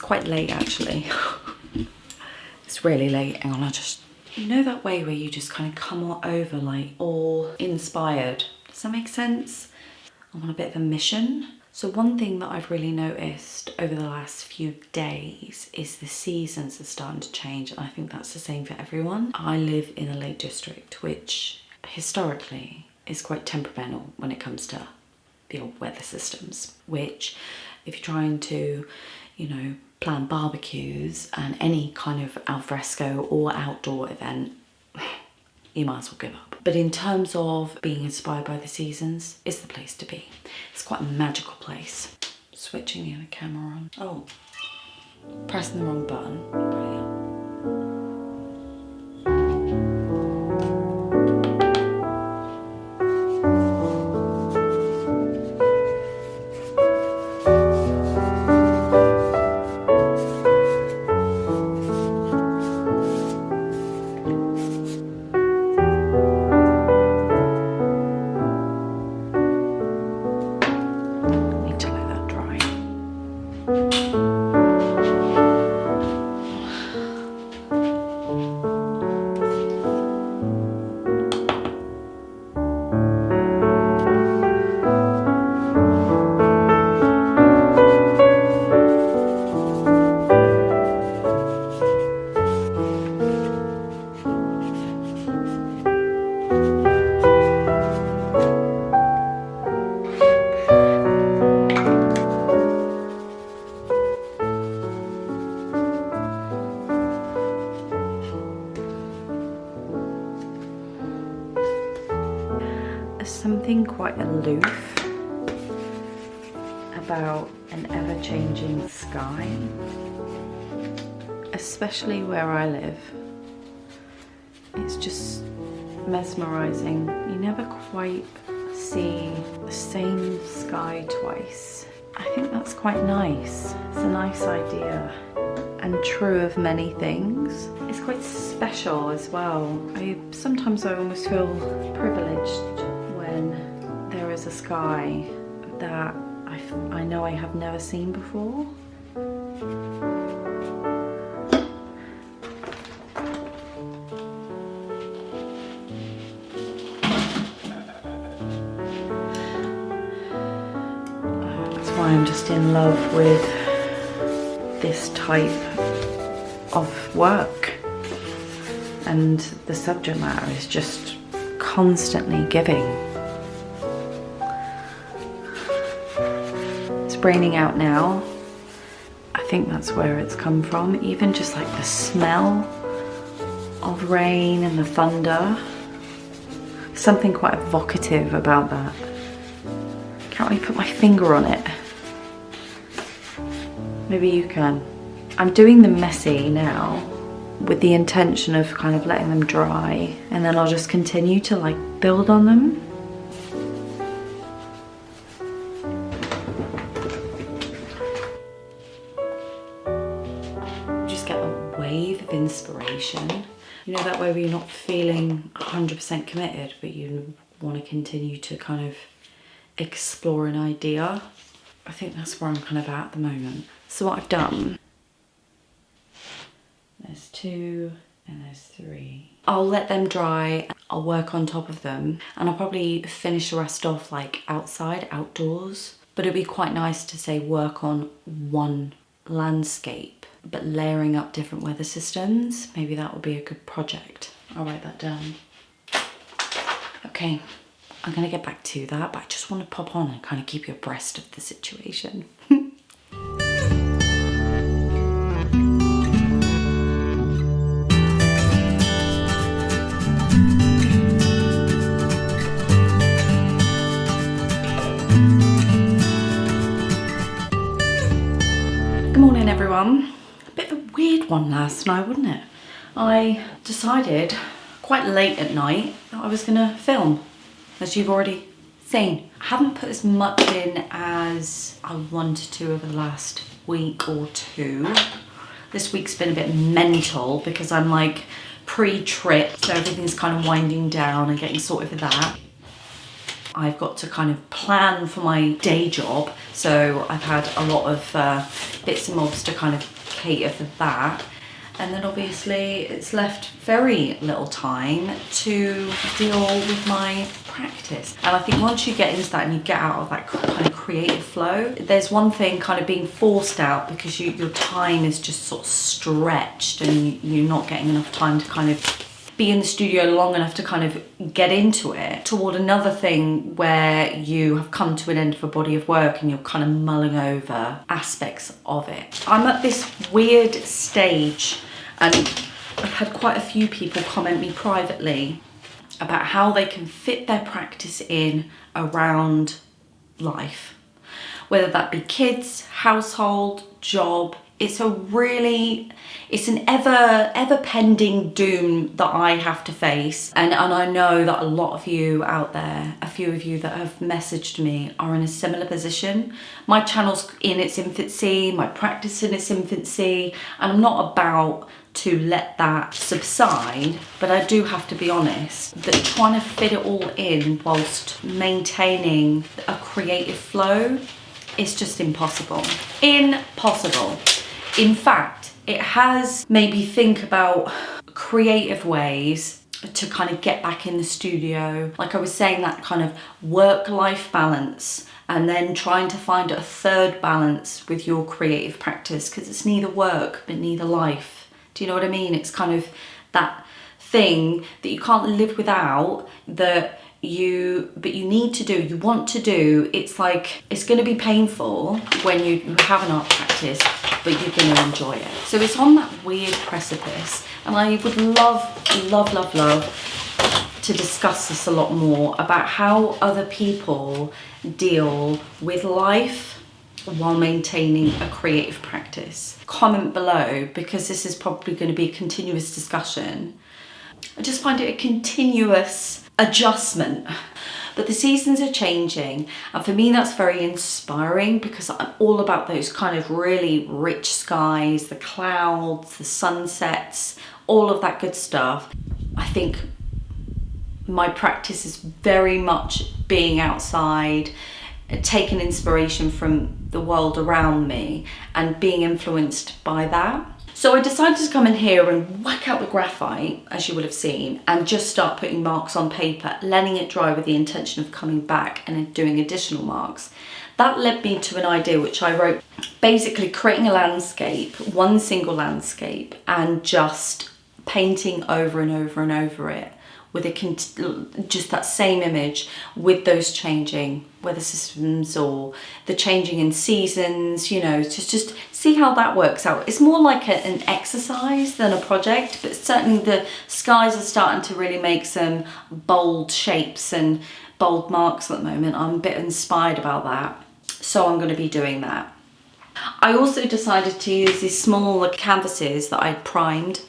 quite late actually. It's really late. Hang on, I'll just, you know that way where you just kind of come over like all inspired. Does that make sense? I'm on a bit of a mission. So one thing that I've really noticed over the last few days is the seasons are starting to change, and I think that's the same for everyone. I live in a Lake District, which historically is quite temperamental when it comes to the old weather systems, which if you're trying to, you know, plan barbecues and any kind of alfresco or outdoor event, you might as well give up. But in terms of being inspired by the seasons, it's the place to be. It's quite a magical place. Switching the other camera on. Oh, pressing the wrong button. Brilliant. Something quite aloof about an ever-changing sky, especially where I live. It's just mesmerizing. You never quite see the same sky twice. I think that's quite nice. It's a nice idea and true of many things. It's quite special as well. Sometimes I almost feel privileged when there is a sky that I know I have never seen before. That's why I'm just in love with this type of work, and the subject matter is just constantly giving. It's raining out now. I think that's where it's come from. Even just like the smell of rain and the thunder. Something quite evocative about that. Can't really put my finger on it. Maybe you can. I'm doing them messy now with the intention of kind of letting them dry, and then I'll just continue to like build on them. Just get a wave of inspiration. You know, that way where you're not feeling 100% committed, but you want to continue to kind of explore an idea. I think that's where I'm kind of at the moment. So what I've done, there's 2 and there's 3. I'll let them dry, I'll work on top of them, and I'll probably finish the rest off like outside, outdoors. But it'd be quite nice to say work on one landscape, but layering up different weather systems. Maybe that would be a good project. I'll write that down. Okay, I'm gonna get back to that, but I just want to pop on and kind of keep you abreast of the situation. Good morning, everyone. A bit of a weird one last night, wasn't it? I decided quite late at night that I was gonna film, as you've already seen. I haven't put as much in as I wanted to over the last week or two. This week's been a bit mental because I'm like pre-trip, so everything's kind of winding down and getting sorted for that. I've got to kind of plan for my day job. So I've had a lot of bits and bobs to kind of cater for that. And then obviously it's left very little time to deal with my practice. And I think once you get into that and you get out of that kind of creative flow, there's one thing kind of being forced out because your time is just sort of stretched and you're not getting enough time to kind of be in the studio long enough to kind of get into it, toward another thing where you have come to an end of a body of work and you're kind of mulling over aspects of it. I'm at this weird stage, and I've had quite a few people comment me privately about how they can fit their practice in around life, whether that be kids, household, job. It's an ever pending doom that I have to face. And I know that a lot of you out there, a few of you that have messaged me, are in a similar position. My channel's in its infancy, my practice in its infancy, and I'm not about to let that subside, but I do have to be honest that trying to fit it all in whilst maintaining a creative flow is just impossible. Impossible. In fact, it has made me think about creative ways to kind of get back in the studio. Like I was saying, that kind of work-life balance, and then trying to find a third balance with your creative practice, because it's neither work but neither life. Do you know what I mean? It's kind of that thing that you can't live without, that you need to do, you want to do. It's like, it's going to be painful when you have an art practice, but you're going to enjoy it. So it's on that weird precipice, and I would love to discuss this a lot more, about how other people deal with life while maintaining a creative practice. Comment below, because this is probably going to be a continuous discussion. I just find it a continuous adjustment. But the seasons are changing, and for me that's very inspiring, because I'm all about those kind of really rich skies, the clouds, the sunsets, all of that good stuff. I think my practice is very much being outside, taking inspiration from the world around me and being influenced by that. So I decided to come in here and whack out the graphite, as you will have seen, and just start putting marks on paper, letting it dry with the intention of coming back and doing additional marks. That led me to an idea which I wrote, basically creating a landscape, one single landscape, and just painting over and over and over it with just that same image, with those changing weather systems or the changing in seasons, you know, just see how that works out. It's more like an exercise than a project, but certainly the skies are starting to really make some bold shapes and bold marks at the moment. I'm a bit inspired about that, so I'm going to be doing that. I also decided to use these smaller canvases that I'd primed.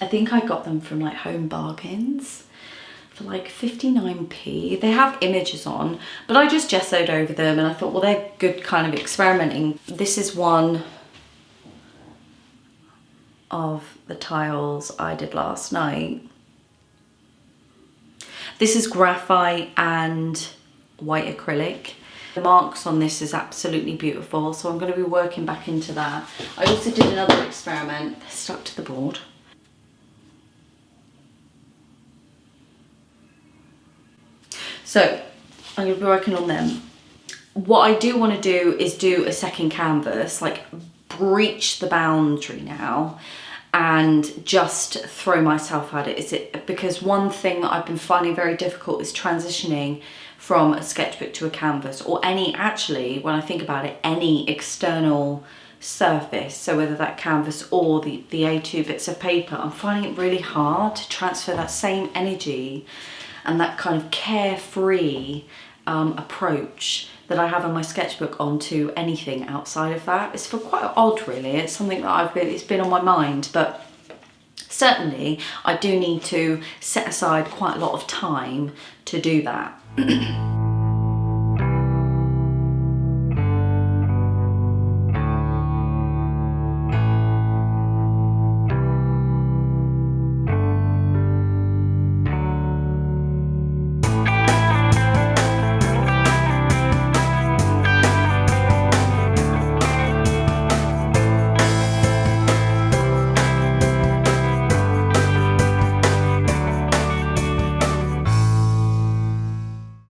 I think I got them from like Home Bargains for like 59p. They have images on, but I just gessoed over them, and I thought, well, they're good kind of experimenting. This is one of the tiles I did last night. This is graphite and white acrylic. The marks on this is absolutely beautiful, so I'm going to be working back into that. I also did another experiment. They're stuck to the board. So I'm going to be working on them. What I do want to do is do a second canvas, like breach the boundary now and just throw myself at it. Because one thing that I've been finding very difficult is transitioning from a sketchbook to a canvas, or actually, when I think about it, any external surface. So whether that canvas or the A2 bits of paper, I'm finding it really hard to transfer that same energy and that kind of carefree approach that I have on my sketchbook onto anything outside of that. It's quite odd, really. It's something that it's been on my mind, but certainly I do need to set aside quite a lot of time to do that.